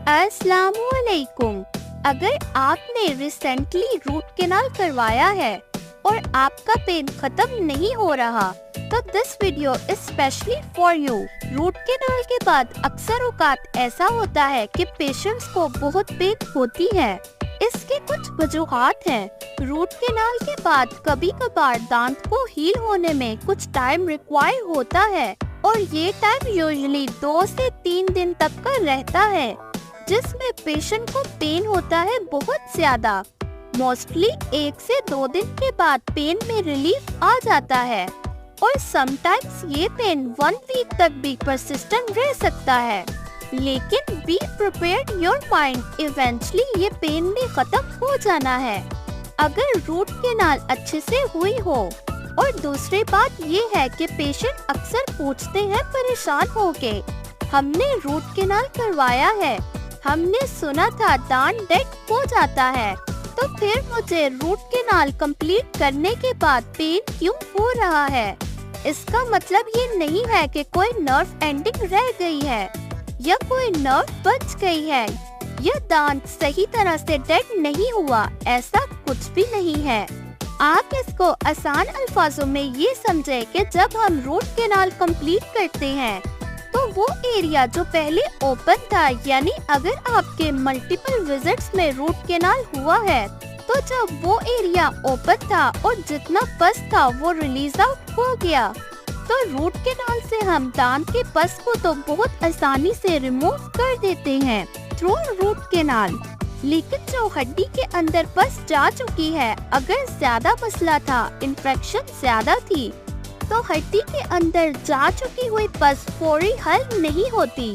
अस्सलाम वालेकुम। अगर आपने रिसेंटली रूट कैनाल करवाया है और आपका पेन खत्म नहीं हो रहा तो this video is specially for you. Root canal के बाद अक्सर औकात ऐसा होता है कि पेशेंट्स को बहुत पेन होती है। इसके कुछ वजूहात हैं। रूट कैनाल के बाद कभी कभार दांत को हील होने में कुछ टाइम रिक्वायर होता है और ये टाइम यूजुअली 2 से 3 दिन तक का रहता है, जिसमें पेशेंट को पेन होता है बहुत ज्यादा। मोस्टली 1 से 2 दिन के बाद पेन में रिलीफ आ जाता है और समटाइम्स ये पेन 1 वीक तक भी परसिस्टेंट रह सकता है। लेकिन be prepared your mind, eventually ये पेन भी खत्म हो जाना है अगर रूट कैनाल अच्छे से हुई हो। और दूसरी बात ये है कि पेशेंट अक्सर पूछते हैं परेशान होके, हमने रूट कैनाल करवाया है, हमने सुना था दांत डेड हो जाता है, तो फिर मुझे रूट कैनाल कंप्लीट करने के बाद पेन क्यों हो रहा है? इसका मतलब ये नहीं है कि कोई नर्व एंडिंग रह गई है या कोई नर्व बच गई है या दांत सही तरह से डेड नहीं हुआ, ऐसा कुछ भी नहीं है। आप इसको आसान अल्फाजों में ये समझे कि जब हम रूट कैनाल कंप्लीट करते हैं तो वो एरिया जो पहले ओपन था, यानी अगर आपके मल्टीपल विजिट्स में रूट कैनाल हुआ है तो जब वो एरिया ओपन था और जितना पस था वो रिलीज आउट हो गया, तो रूट कैनाल से हम दांत के पस को तो बहुत आसानी से रिमूव कर देते हैं थ्रू रूट कैनाल। लेकिन जो हड्डी के अंदर पस जा चुकी है, अगर ज्यादा मसला था, इन्फेक्शन ज्यादा थी, तो हड्डी के अंदर जा चुकी हुई पस फौरी हल नहीं होती।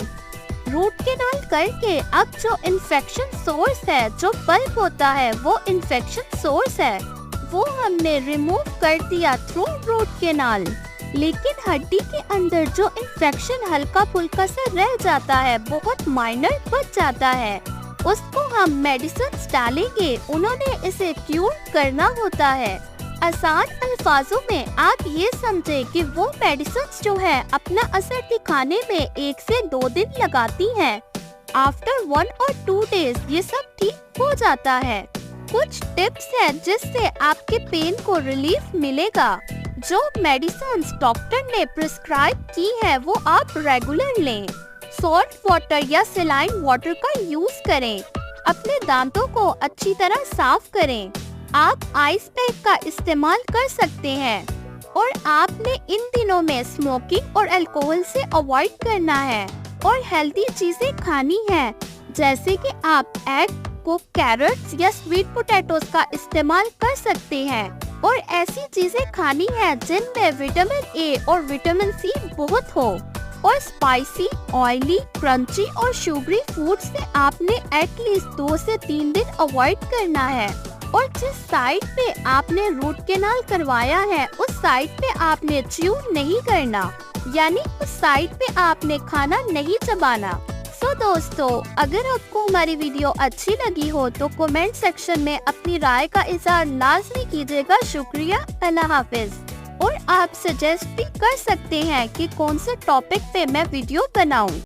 रूट कैनाल करके अब जो इन्फेक्शन सोर्स है, जो पल्प होता है, वो इन्फेक्शन सोर्स है, वो हमने रिमूव कर दिया थ्रू रूट कैनाल। लेकिन हड्डी के अंदर जो इन्फेक्शन हल्का फुल्का सा रह जाता है, बहुत माइनर बच जाता है, उसको हम मेडिसिन डालेंगे, उन्होंने इसे क्यूर करना होता है। आसान अल्फाजों में आप ये समझे कि वो मेडिसिन जो है अपना असर दिखाने में 1 से 2 दिन लगाती हैं। आफ्टर 1 और 2 डेज ये सब ठीक हो जाता है। कुछ टिप्स है जिससे आपके पेन को रिलीफ मिलेगा। जो मेडिसिन डॉक्टर ने प्रिस्क्राइब की है वो आप रेगुलर लें। सॉल्ट वाटर या सलाइन वाटर का यूज करें। अपने दांतों को अच्छी तरह साफ करें। आप आइस पैक का इस्तेमाल कर सकते हैं और आपने इन दिनों में स्मोकिंग और अल्कोहल से अवॉइड करना है और हेल्दी चीजें खानी है, जैसे कि आप एग को कैरेट्स या स्वीट पोटैटोस का इस्तेमाल कर सकते हैं और ऐसी चीजें खानी है जिनमें विटामिन ए और विटामिन सी बहुत हो। और स्पाइसी, ऑयली, क्रंची और शुगरी फूड से आपने एटलीस्ट 2 से 3 दिन अवॉइड करना है। और जिस साइड पे आपने रूट कैनाल करवाया है उस साइड पे आपने च्यू नहीं करना, यानी उस साइड पे आपने खाना नहीं चबाना। सो दोस्तों, अगर आपको हमारी वीडियो अच्छी लगी हो तो कमेंट सेक्शन में अपनी राय का इज़हार लाजमी कीजिएगा। शुक्रिया, अल्लाह हाफिज। और आप सजेस्ट भी कर सकते हैं कि कौन से टॉपिक पे मैं वीडियो बनाऊं।